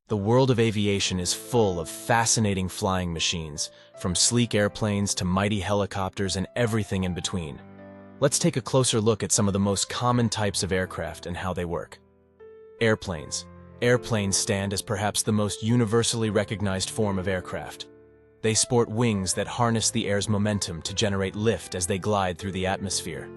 The world of aviation is full of fascinating flying machines, from sleek airplanes to mighty helicopters and everything in between. Let's take a closer look at some of the most common types of aircraft and how they work. Airplanes. Airplanes stand as perhaps the most universally recognized form of aircraft. They sport wings that harness the air's momentum to generate lift as they glide through the atmosphere.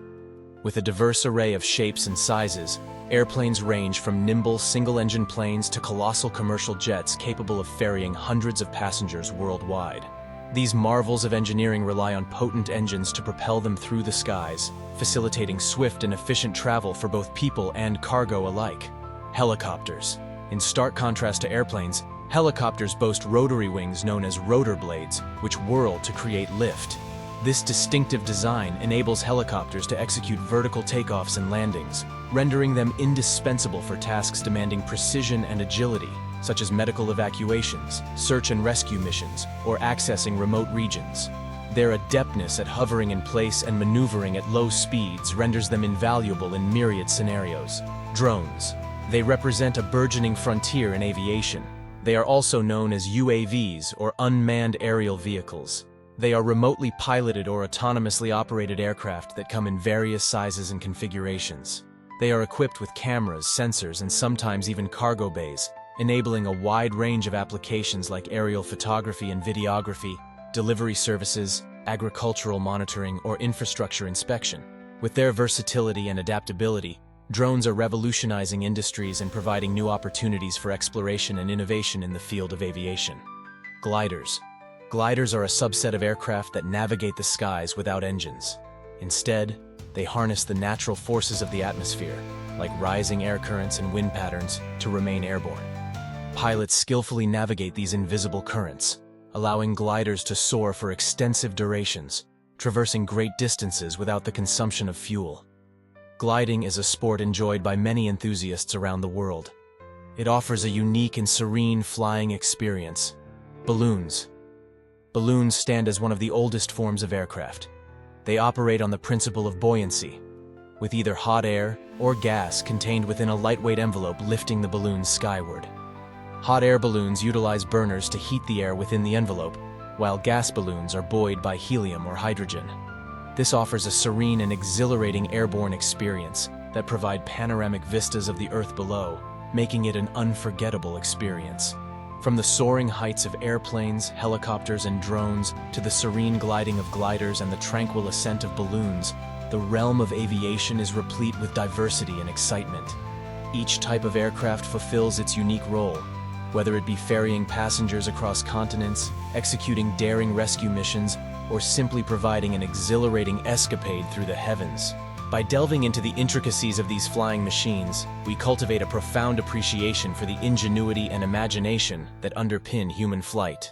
With a diverse array of shapes and sizes, airplanes range from nimble single-engine planes to colossal commercial jets capable of ferrying hundreds of passengers worldwide. These marvels of engineering rely on potent engines to propel them through the skies, facilitating swift and efficient travel for both people and cargo alike. Helicopters. In stark contrast to airplanes, helicopters boast rotary wings known as rotor blades, which whirl to create lift. This distinctive design enables helicopters to execute vertical takeoffs and landings, rendering them indispensable for tasks demanding precision and agility, such as medical evacuations, search and rescue missions, or accessing remote regions. Their adeptness at hovering in place and maneuvering at low speeds renders them invaluable in myriad scenarios. Drones. They represent a burgeoning frontier in aviation. They are also known as UAVs, or unmanned aerial vehicles. They are remotely piloted or autonomously operated aircraft that come in various sizes and configurations. They are equipped with cameras, sensors, and sometimes even cargo bays, enabling a wide range of applications like aerial photography and videography, delivery services, agricultural monitoring, or infrastructure inspection. With their versatility and adaptability, drones are revolutionizing industries and providing new opportunities for exploration and innovation in the field of aviation. Gliders. Gliders are a subset of aircraft that navigate the skies without engines. Instead, they harness the natural forces of the atmosphere, like rising air currents and wind patterns, to remain airborne. Pilots skillfully navigate these invisible currents, allowing gliders to soar for extensive durations, traversing great distances without the consumption of fuel. Gliding is a sport enjoyed by many enthusiasts around the world. It offers a unique and serene flying experience. Balloons. Balloons stand as one of the oldest forms of aircraft. They operate on the principle of buoyancy, with either hot air or gas contained within a lightweight envelope lifting the balloons skyward. Hot air balloons utilize burners to heat the air within the envelope, while gas balloons are buoyed by helium or hydrogen. This offers a serene and exhilarating airborne experience that provide panoramic vistas of the Earth below, making it an unforgettable experience. From the soaring heights of airplanes, helicopters, and drones to the serene gliding of gliders and the tranquil ascent of balloons, the realm of aviation is replete with diversity and excitement. Each type of aircraft fulfills its unique role, whether it be ferrying passengers across continents, executing daring rescue missions, or simply providing an exhilarating escapade through the heavens. By delving into the intricacies of these flying machines, we cultivate a profound appreciation for the ingenuity and imagination that underpin human flight.